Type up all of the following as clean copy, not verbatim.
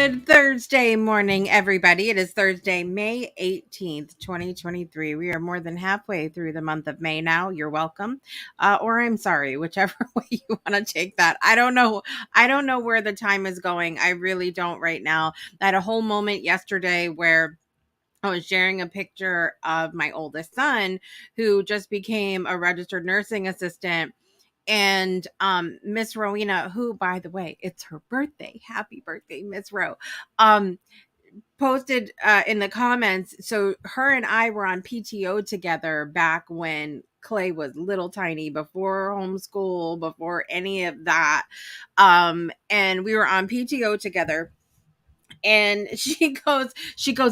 Good Thursday morning, everybody. It is Thursday, May 18th, 2023. We are more than halfway through the month of May now. You're welcome. Or I'm sorry, whichever way you want to take that. I don't know. I don't know where the time is going. I really don't right now. I had a whole moment yesterday where I was sharing a picture of my oldest son who just became a registered nursing assistant, and Miss Rowena, who, by the way, it's her birthday. Happy birthday, Miss Row. Um Posted in the comments. So her and I were on PTO together back when Clay was little tiny, before homeschool, before any of that. And we were on PTO together, and she goes,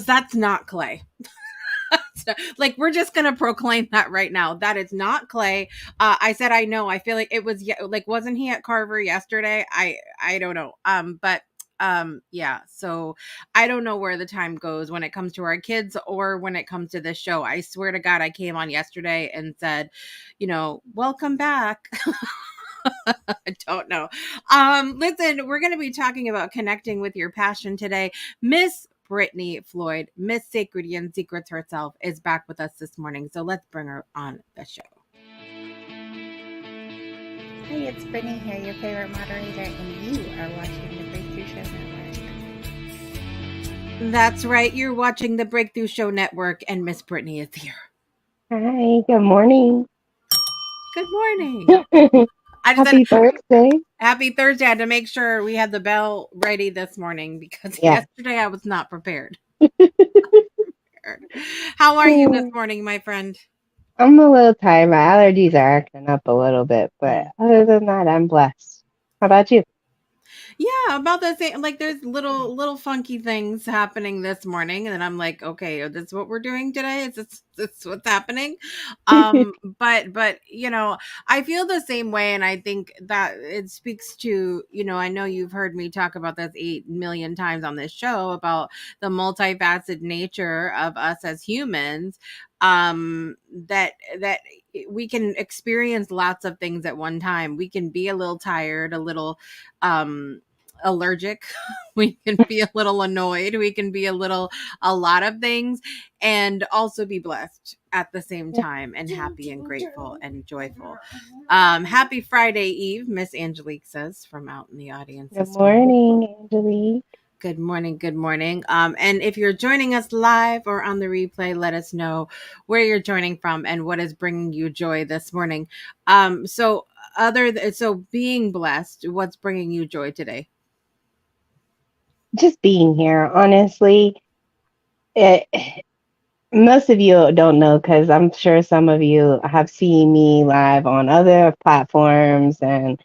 "That's not Clay." Like, we're just gonna proclaim that right now. That is not Clay. I said, I know. I feel like it was, like, wasn't he at Carver yesterday? I don't know. But yeah. So I don't know where the time goes when it comes to our kids or when it comes to this show. I swear to God, I came on yesterday and said, welcome back. I don't know. Listen, we're going to be talking about connecting with your passion today. Miss Brittany Floyd, Miss Sacred Yin Secrets herself, is back with us this morning. So let's bring her on the show. Hey, it's Brittany here, your favorite moderator, and you are watching the Breakthrough Show Network. That's right. You're watching the Breakthrough Show Network, and Miss Brittany is here. Hi, good morning. Good morning. Happy Thursday. Happy Thursday. I had to make sure we had the bell ready this morning because yesterday I was not prepared. How are you this morning, my friend? I'm a little tired. My allergies are acting up a little bit, but other than that, I'm blessed. How about you? Yeah, about the same. Like, there's little funky things happening this morning, and I'm like, okay, this is what we're doing today. Is this what's happening? But I feel the same way, and I think that it speaks to, I know you've heard me talk about this 8 million times on this show about the multifaceted nature of us as humans. That we can experience lots of things at one time. We can be a little tired, a little allergic. We can be a little annoyed. We can be a lot of things, and also be blessed at the same time, and happy and grateful and joyful. Happy Friday Eve, Miss Angelique says from out in the audience. Good morning, Angelique. Good morning. Good morning. And if you're joining us live or on the replay, let us know where you're joining from and what is bringing you joy this morning. So being blessed, what's bringing you joy today? Just being here, honestly. Most of you don't know, because I'm sure some of you have seen me live on other platforms, and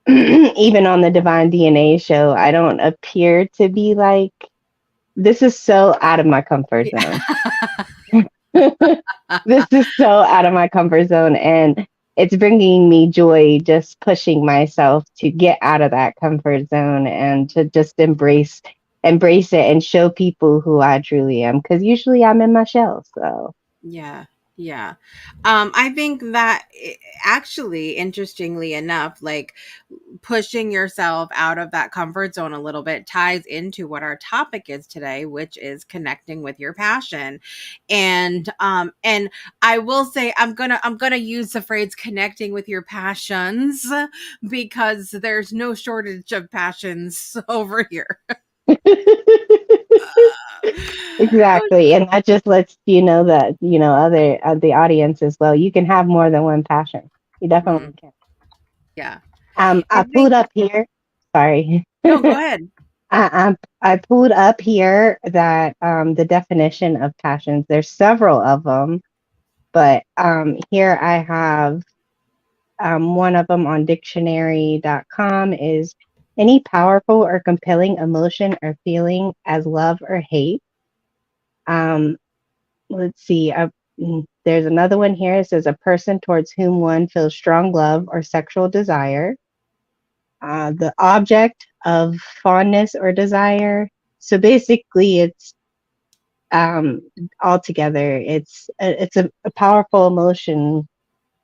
even on the Divine DNA show, I don't appear to be like, this is so out of my comfort zone. This is so out of my comfort zone, and it's bringing me joy, just pushing myself to get out of that comfort zone and to just embrace it and show people who I truly am, because usually I'm in my shell. So yeah. I think that actually, interestingly enough, like, pushing yourself out of that comfort zone a little bit ties into what our topic is today, which is connecting with your passion. And I will say, I'm gonna use the phrase connecting with your passions, because there's no shortage of passions over here. Exactly. And that just lets you know that, other the audience as well, you can have more than one passion. You definitely can. Yeah. I pulled up here. Sorry. No, go ahead. I pulled up here that the definition of passions. There's several of them, but here I have one of them on dictionary.com is any powerful or compelling emotion or feeling as love or hate. Let's see. There's another one here. It says a person towards whom one feels strong love or sexual desire. The object of fondness or desire. So basically, it's altogether. It's a powerful emotion,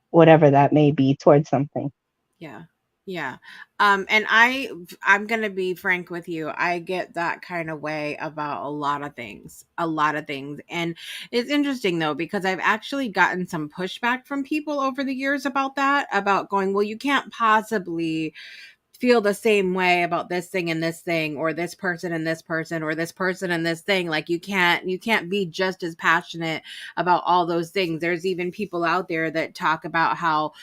whatever that may be, towards something. Yeah. Yeah. And I'm going to be frank with you. I get that kind of way about a lot of things. A lot of things. And it's interesting though because I've actually gotten some pushback from people over the years about that, about going, "Well, you can't possibly feel the same way about this thing and this thing, or this person and this person, or this person and this thing. Like you can't be just as passionate about all those things." There's even people out there that talk about how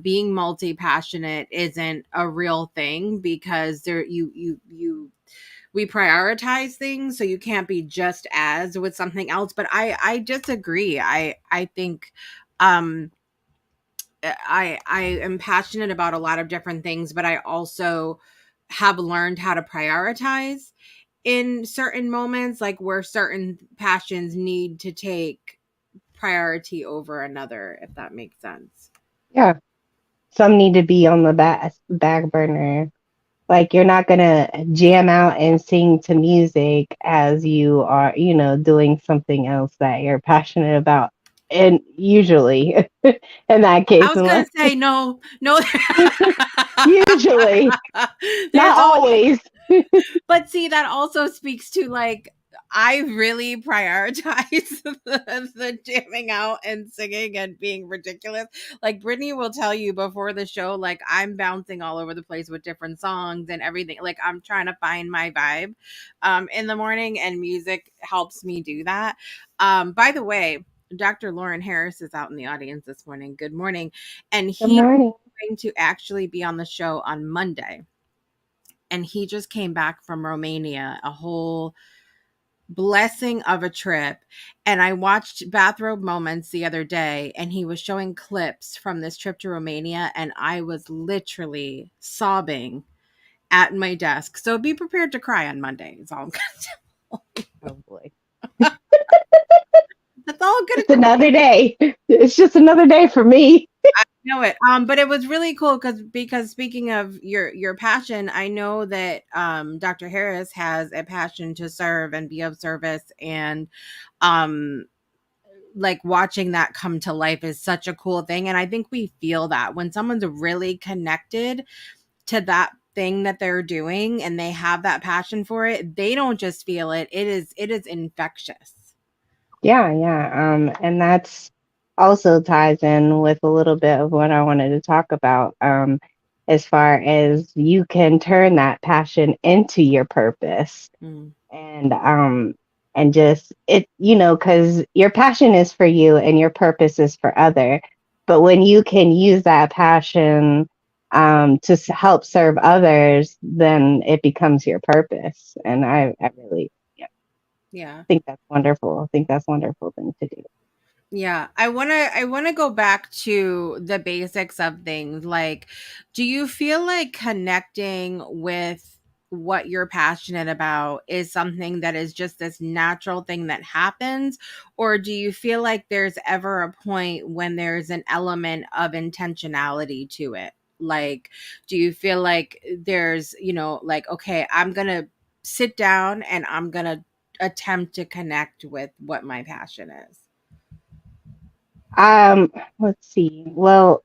being multi-passionate isn't a real thing because there you we prioritize things, so you can't be just as with something else. But I disagree. I think um I am passionate about a lot of different things, but I also have learned how to prioritize in certain moments, like where certain passions need to take priority over another, if that makes sense. Yeah. Some need to be on the back burner. Like you're not gonna jam out and sing to music as you are, doing something else that you're passionate about. And usually, in that I case, was gonna unless say no, no. usually, not There's always, always. but see, that also speaks to like I really prioritize the jamming out and singing and being ridiculous. Like Brittany will tell you before the show, like I'm bouncing all over the place with different songs and everything. Like I'm trying to find my vibe in the morning, and music helps me do that. By the way, Dr. Lauren Harris is out in the audience this morning. Good morning. And Good he's morning. going to actually be on the show on Monday, and he just came back from Romania, a whole blessing of a trip. And I watched Bathrobe Moments the other day, and he was showing clips from this trip to Romania, and I was literally sobbing at my desk. So be prepared to cry on Monday. It's all good. Oh boy, That's all good. it's another day. It's just another day for me. Know it. But it was really cool because speaking of your passion, I know that Dr. Harris has a passion to serve and be of service, and um like watching that come to life is such a cool thing. And I think we feel that when someone's really connected to that thing that they're doing and they have that passion for it, they don't just feel it. It is infectious. Yeah, yeah. And that's also ties in with a little bit of what I wanted to talk about. As far as you can turn that passion into your purpose, Mm, and just it, because your passion is for you and your purpose is for other. But when you can use that passion to help serve others, then it becomes your purpose. And I really, yeah, yeah. think that's wonderful. I think that's a wonderful thing to do. Yeah, I want to go back to the basics of things. Like, do you feel like connecting with what you're passionate about is something that is just this natural thing that happens, or do you feel like there's ever a point when there's an element of intentionality to it? Like, do you feel like there's, like, okay, I'm going to sit down and I'm going to attempt to connect with what my passion is? Let's see. Well,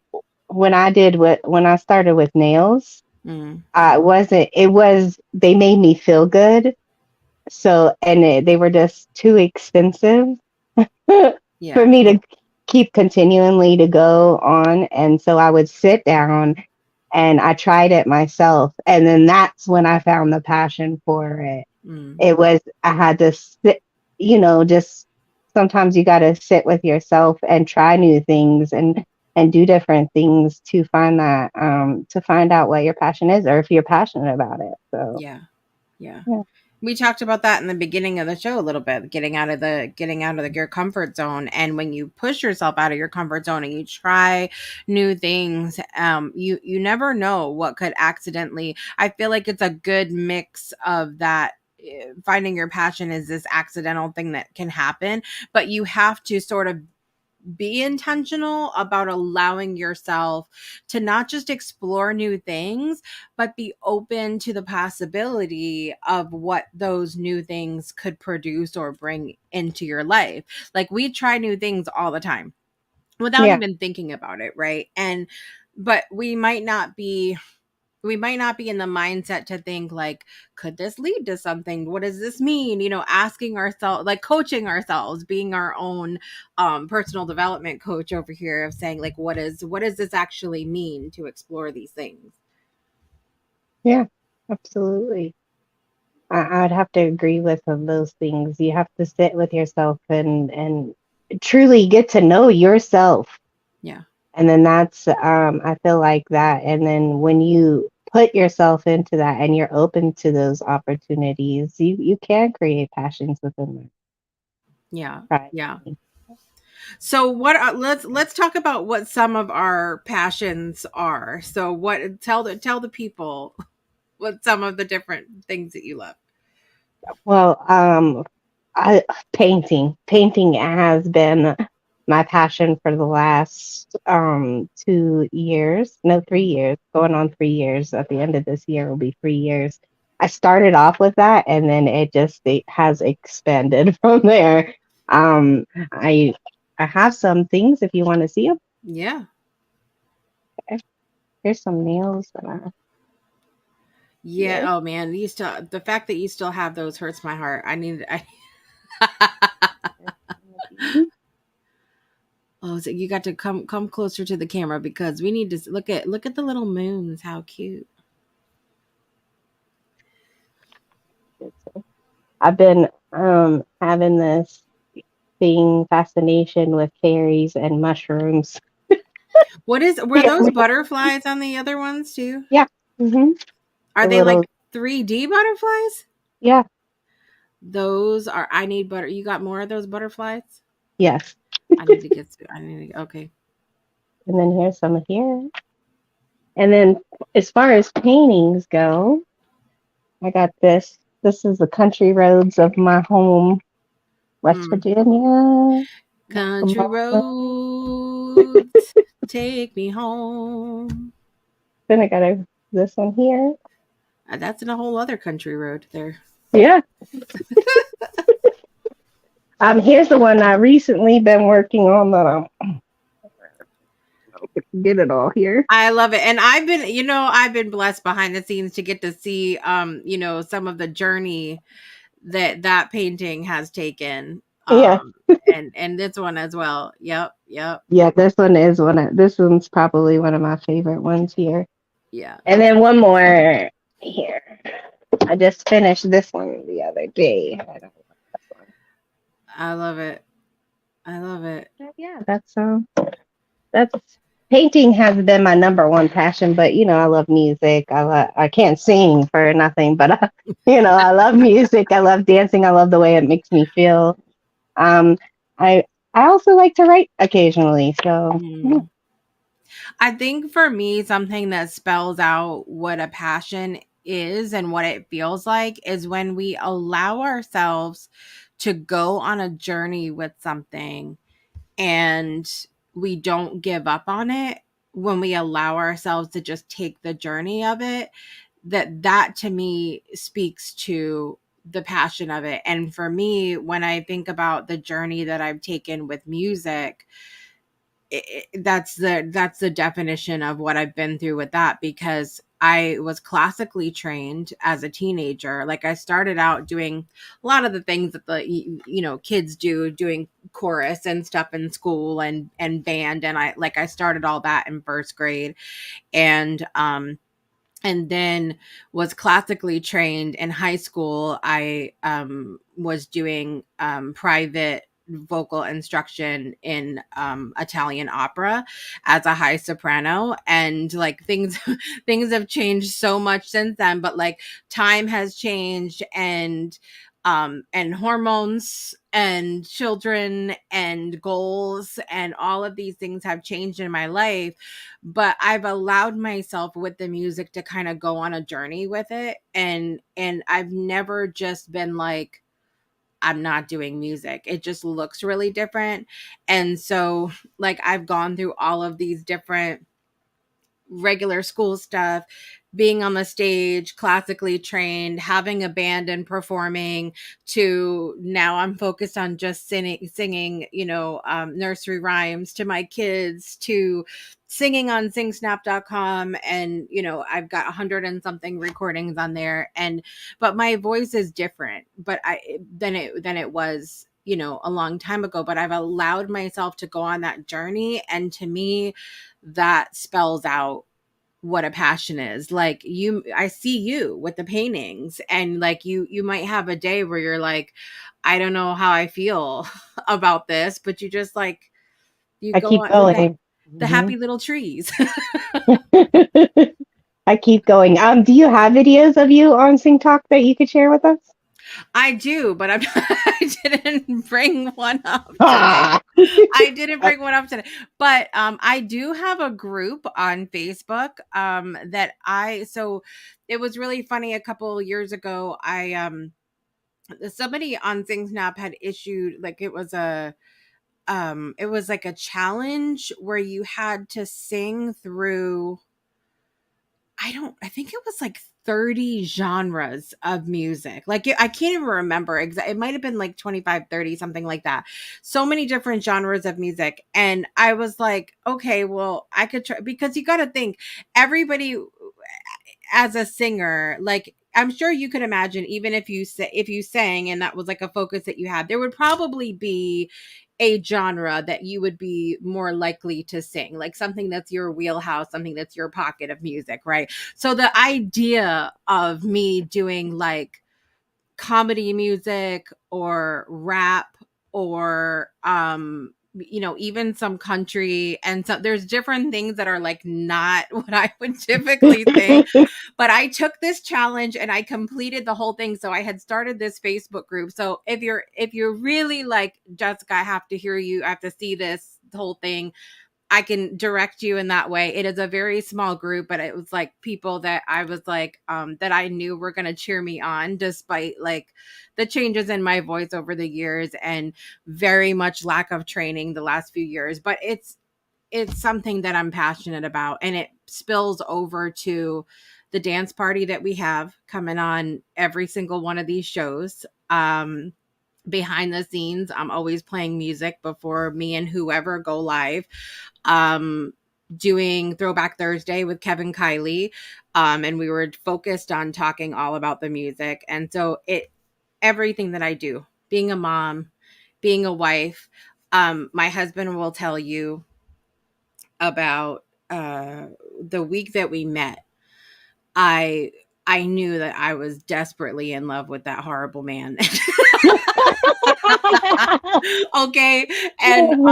when I started with nails, Mm, it was, they made me feel good. So, and they were just too expensive for yeah. me to keep continually to go on. And so I would sit down and I tried it myself. And then that's when I found the passion for it. Mm, It was, I had to sit, just sometimes you got to sit with yourself and try new things and do different things to find that, to find out what your passion is or if you're passionate about it. So, yeah. Yeah. yeah. We talked about that in the beginning of the show a little bit, getting out of your comfort zone. And when you push yourself out of your comfort zone and you try new things, you never know what could accidentally. I feel like it's a good mix of that. Finding your passion is this accidental thing that can happen, but you have to sort of be intentional about allowing yourself to not just explore new things, but be open to the possibility of what those new things could produce or bring into your life. Like we try new things all the time without Yeah. even thinking about it, right? But we might not be. we might not be in the mindset to think like, could this lead to something? What does this mean? You know, asking ourselves, like coaching ourselves, being our own personal development coach over here, of saying like, what does this actually mean to explore these things? Yeah, absolutely. I'd have to agree with those things. You have to sit with yourself and truly get to know yourself. Yeah. And then that's I feel like that. And then when you put yourself into that and you're open to those opportunities, you can create passions within that. Yeah. Try Yeah. me. So what let's talk about what some of our passions are. So what tell the people what some of the different things that you love. Well, I painting has been my passion for the last 2 years, no, 3 years, going on 3 years. At the end of this year will be 3 years. I started off with that, and then it has expanded from there. Um, I I have some things if you want to see them. Yeah. Here's some nails that I Yeah. here. Oh man, the fact that you still have those hurts my heart. Oh, so you got to come closer to the camera because we need to look at the little moons. How cute. I've been having this fascination with fairies and mushrooms. Were those butterflies on the other ones too? Yeah. hmm Are The they like little, 3D butterflies? yeah, Those are I need butter. You got more of those butterflies? yes. I need to okay. And then here's some here. And then as far as paintings go, I got this. This is the country roads of my home, West Mm. Virginia. Country roads take me home. Then I got this one here. That's in a whole other country road there. Yeah. Here's the one I recently been working on that get it all here. I love it. And I've been blessed behind the scenes to get to see some of the journey that painting has taken. Yeah. And this one as well. Yep, yep. Yeah, this one's probably one of my favorite ones here. Yeah. And then one more here. I just finished this one the other day. I don't know this one. I love it. I love it. But yeah, that's painting has been my number one passion, but I love music. I can't sing for nothing, but I love music. I love dancing. I love the way it makes me feel. Um I I also like to write occasionally. So yeah. Mm. I think for me, something that spells out what a passion is and what it feels like is when we allow ourselves to go on a journey with something and we don't give up on it. When we allow ourselves to just take the journey of it, that to me speaks to the passion of it. And for me, when I think about the journey that I've taken with music, that's the definition of what I've been through with that, because I was classically trained as a teenager. Like I started out doing a lot of the things that the kids do, doing chorus and stuff in school and band, and I started all that in first grade, and then was classically trained in high school. I was doing private vocal instruction in Italian opera as a high soprano, and like things things have changed so much since then, but like time has changed, and hormones and children and goals and all of these things have changed in my life, but I've allowed myself with the music to kind of go on a journey with it, and I've never just been like, I'm not doing music. It just looks really different. And so like I've gone through all of these different regular school stuff, being on the stage, classically trained, having a band and performing, to now I'm focused on just singing, nursery rhymes to my kids, to singing on singsnap.com. And, I've got 100 and something recordings on there. But my voice is different, but than it was, a long time ago. But I've allowed myself to go on that journey. And to me, that spells out what a passion is. Like, I see you with the paintings, and like you might have a day where you're like, I don't know how I feel about this, but you just like, you I go keep on with the going. happy little trees. I keep going. Do you have videos of you on Sing Talk that you could share with us? I do, but I didn't bring one up today. Ah! I didn't bring one up today, but I do have a group on Facebook so it was really funny. A couple years ago, somebody on SingSnap had issued, like, it was like a challenge where you had to sing through, I think it was like 30 genres of music. Like, I can't even remember exactly. It might have been like 25, 30, something like that. So many different genres of music. And I was like, okay, well, I could try, because you got to think, everybody as a singer, like, I'm sure you could imagine, even if you sang and that was like a focus that you had, there would probably be a genre that you would be more likely to sing, like something that's your wheelhouse, something that's your pocket of music, right? So the idea of me doing like comedy music or rap or even some country, and so there's different things that are like not what I would typically sing. But I took this challenge and I completed the whole thing. So I had started this Facebook group. So if you're really like, Jessica, I have to hear you, I have to see this whole thing, I can direct you in that way. It is a very small group, but it was like people that I was like, that I knew were going to cheer me on, despite like the changes in my voice over the years and very much lack of training the last few years. But it's something that I'm passionate about, and it spills over to the dance party that we have coming on every single one of these shows. Behind the scenes, I'm always playing music before me and whoever go live, um doing Throwback Thursday with Kevin Kiley, and we were focused on talking all about the music. And so everything that I do, being a mom, being a wife, my husband will tell you about the week that we met. I knew that I was desperately in love with that horrible man. Okay. And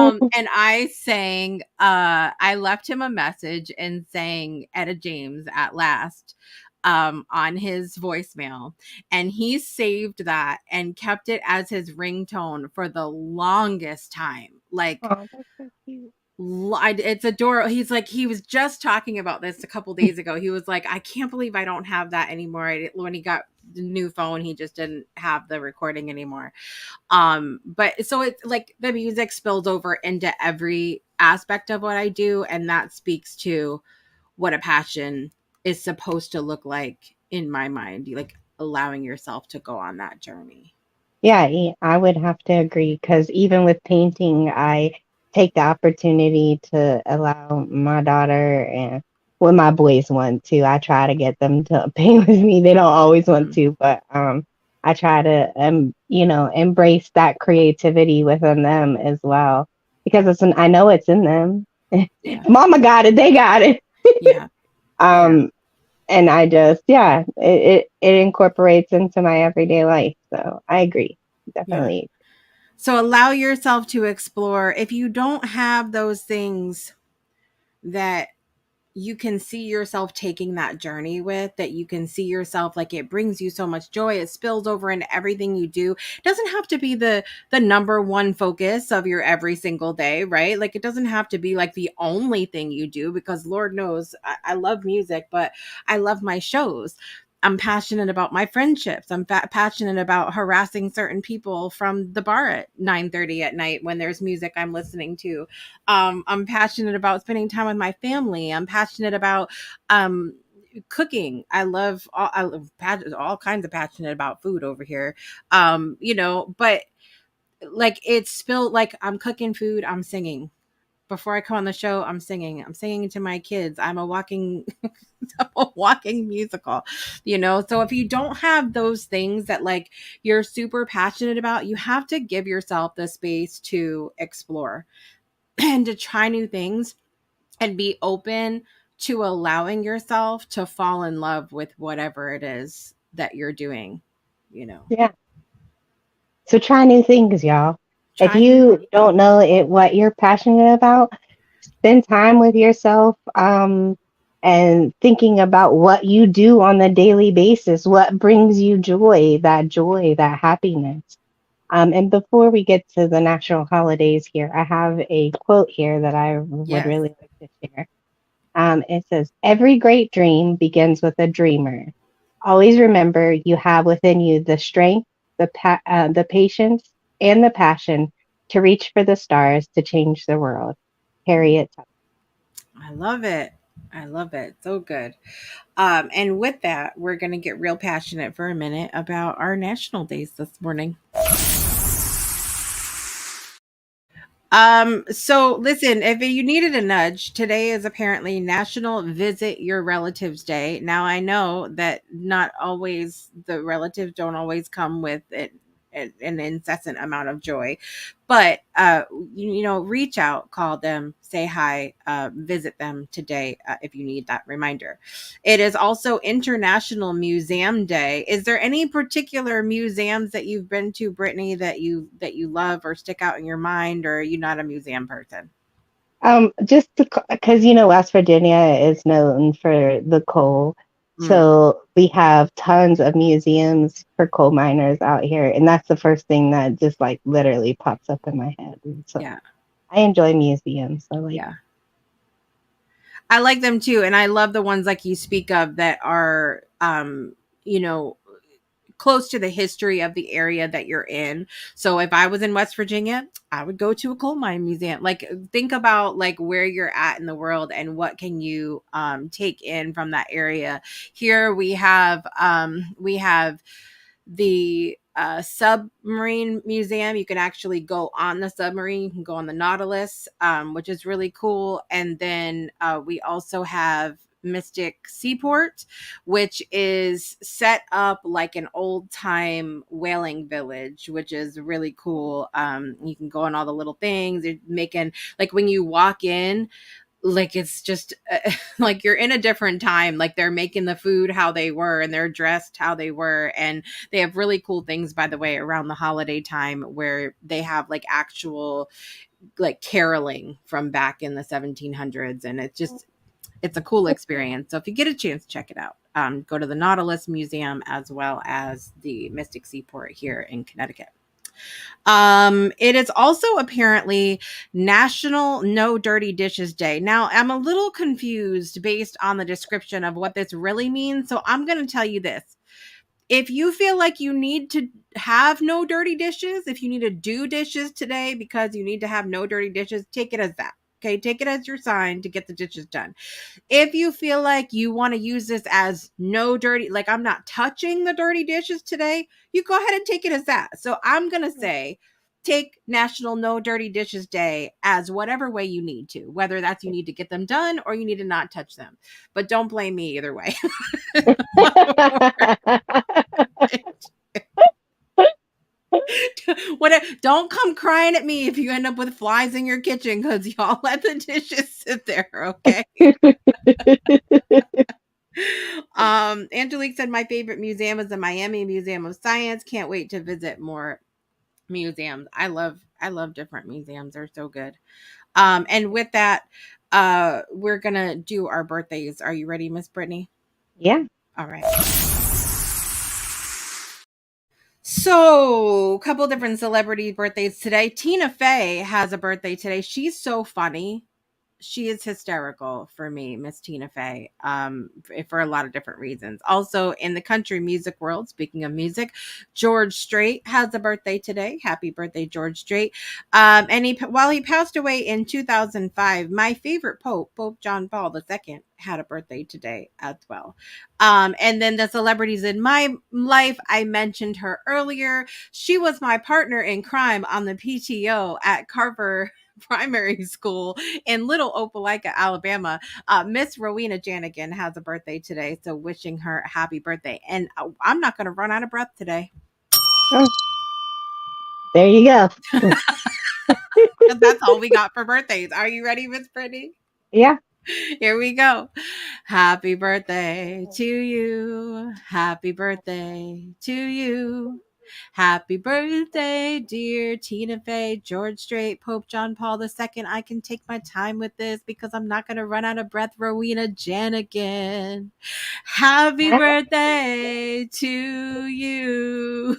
I left him a message and sang Etta James at last, on his voicemail, and he saved that and kept it as his ringtone for the longest time. Like, Oh, that's so cute. it's adorable. He's like, he was just talking about this a couple days ago. He was like, I can't believe I don't have that anymore. When he got the new phone, he just didn't have the recording anymore. But so it's like the music spills over into every aspect of what I do, and that speaks to what a passion is supposed to look like in my mind. You like allowing yourself to go on that journey. Yeah, I would have to agree because even with painting, I take the opportunity to allow my daughter and well, my boys want to. I try to get them to paint with me. They don't always want Mm-hmm. to, but I try to embrace that creativity within them as well because I know it's in them. Yeah. Mama got it, they got it. Yeah. Yeah. Um, and I just, yeah, it incorporates into my everyday life. So I agree, Yeah. definitely. So allow yourself to explore. If you don't have those things that you can see yourself taking that journey with, that you can see yourself, like, it brings you so much joy, it spills over into everything you do. It doesn't have to be the number one focus of your every single day, right? Like, it doesn't have to be like the only thing you do, because Lord knows I love music, but I love my shows. I'm passionate about my friendships. I'm passionate about harassing certain people from the bar at 9:30 at night when there's music I'm listening to. I'm passionate about spending time with my family. I'm passionate about cooking. I love all kinds of passionate about food over here. But like it's still like I'm cooking food, I'm singing. Before I come on the show, I'm singing. I'm singing to my kids. I'm a walking a walking musical, So if you don't have those things that like you're super passionate about, you have to give yourself the space to explore and to try new things and be open to allowing yourself to fall in love with whatever it is that you're doing. Yeah. So try new things, y'all. If Try new you things. don't know what you're passionate about, spend time with yourself, and thinking about what you do on a daily basis, what brings you joy, that happiness. And before we get to the national holidays here, I have a quote here that I would Yes. really like to share. It says, "Every great dream begins with a dreamer. Always remember you have within you the strength, the patience, and the passion to reach for the stars to change the world." Harriet. I love it. I love it. So good. And with that, we're going to get real passionate for a minute about our national days this morning. So listen, if you needed a nudge, today is apparently National Visit Your Relatives Day. Now I know that not always the relatives don't always come with it an incessant amount of joy, but reach out, call them, say hi, visit them today if you need that reminder. It is also International Museum Day. Is there any particular museums that you've been to, Brittany, that you love or stick out in your mind, or are you not a museum person? Just because West Virginia is known for the coal, Mm, so we have tons of museums for coal miners out here, and that's the first thing that just like literally pops up in my head. And so yeah, I enjoy museums. So like, yeah. I like them too, and I love the ones like you speak of that are, you know, close to the history of the area that you're in. So if I was in West Virginia, I would go to a coal mine museum. Like think about like where you're at in the world and what can you take in from that area. Here we have the submarine museum. You can actually go on the submarine. You can go on the Nautilus, which is really cool. And then we also have Mystic Seaport, which is set up like an old time whaling village, which is really cool. You can go on all the little things. They're making like when you walk in, like it's just like you're in a different time. Like they're making the food how they were and they're dressed how they were, and they have really cool things, by the way, around the holiday time where they have like actual like caroling from back in the 1700s, and it's a cool experience. So if you get a chance, check it out. Go to the Nautilus Museum as well as the Mystic Seaport here in Connecticut. It is also apparently National No Dirty Dishes Day. Now, I'm a little confused based on the description of what this really means. So I'm going to tell you this. If you feel like you need to have no dirty dishes, if you need to do dishes today because you need to have no dirty dishes, take it as that. Okay, take it as your sign to get the dishes done. If you feel like you want to use this as no dirty, like I'm not touching the dirty dishes today, you go ahead and take it as that. So I'm going to say take National No Dirty Dishes Day as whatever way you need to, whether that's you need to get them done or you need to not touch them. But don't blame me either way. Don't come crying at me if you end up with flies in your kitchen because y'all let the dishes sit there, okay? Angelique said my favorite museum is the Miami Museum of Science. Can't wait to visit more museums. I love different museums. They're so good. And with that, we're gonna do our birthdays. Are you ready, Miss Brittany? yeah. All right. So, a couple different celebrity birthdays today. Tina Fey has a birthday today. She's so funny. she is hysterical for me, Miss Tina Fey, for a lot of different reasons. Also, in the country music world, speaking of music, George Strait has a birthday today. Happy birthday, George Strait. And while he passed away in 2005, my favorite Pope, Pope John Paul II, had a birthday today as well. And then the celebrities in my life, I mentioned her earlier. She was my partner in crime on the PTO at Carver Primary School in Little Opelika, Alabama. Miss Rowena Janigan has a birthday today, so wishing her a happy birthday. And I'm not going to run out of breath today. Oh, there you go. That's all we got for birthdays. Are you ready, Miss Brittany? Yeah. Here we go. Happy birthday to you. Happy birthday to you. Happy birthday, dear Tina Fey, George Strait, Pope John Paul II. I can take my time with this because I'm not going to run out of breath. Rowena Janigan. Happy birthday to you.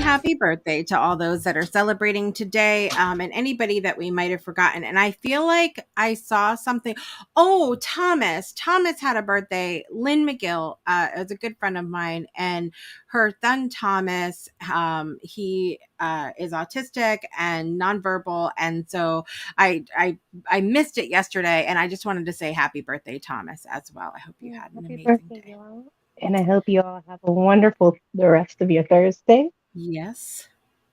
Happy birthday to all those that are celebrating today, and anybody that we might have forgotten. And I feel like I saw something. Oh, Thomas had a birthday. Lynn McGill is a good friend of mine, and her son Thomas, he is autistic and nonverbal, and so I missed it yesterday, and I just wanted to say happy birthday, Thomas, as well. I hope you had an Happy amazing birthday, day. y'all. And I hope you all have a wonderful the rest of your Thursday. Yes,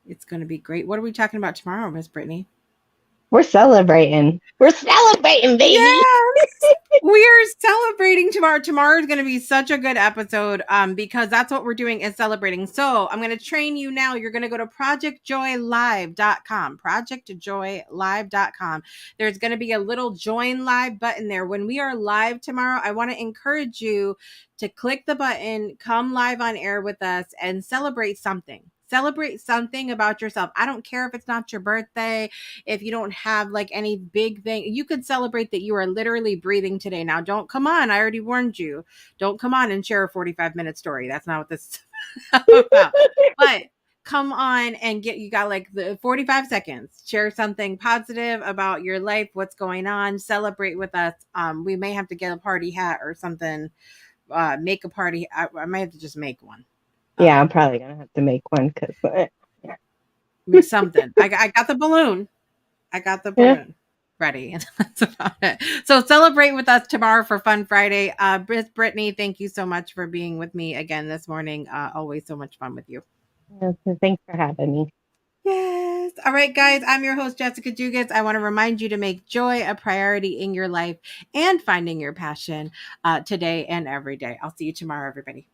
it's going to be great. What are we talking about tomorrow, Miss Brittany? We're celebrating. We're celebrating, baby. Yes, we're celebrating tomorrow. Tomorrow is going to be such a good episode because that's what we're doing is celebrating. So I'm going to train you now. You're going to go to projectjoylive.com, projectjoylive.com. There's going to be a little join live button there. When we are live tomorrow, I want to encourage you to click the button, come live on air with us, and celebrate something. Celebrate something about yourself. I don't care if it's not your birthday, if you don't have like any big thing. You could celebrate that you are literally breathing today. Now, don't come on. I already warned you. Don't come on and share a 45-minute story. That's not what this is about. But come on and you got like the 45 seconds. Share something positive about your life, what's going on. Celebrate with us. We may have to get a party hat or something. Make a party. I might have to just make one. Yeah, I'm probably gonna have to make one because Something. I got the balloon. Ready. And that's about it. So celebrate with us tomorrow for Fun Friday. Miss Brittany, thank you so much for being with me again this morning. Always so much fun with you. Thanks for having me. Yes. All right, guys. I'm your host, Jessica Dugas. I want to remind you to make joy a priority in your life and finding your passion today and every day. I'll see you tomorrow, everybody.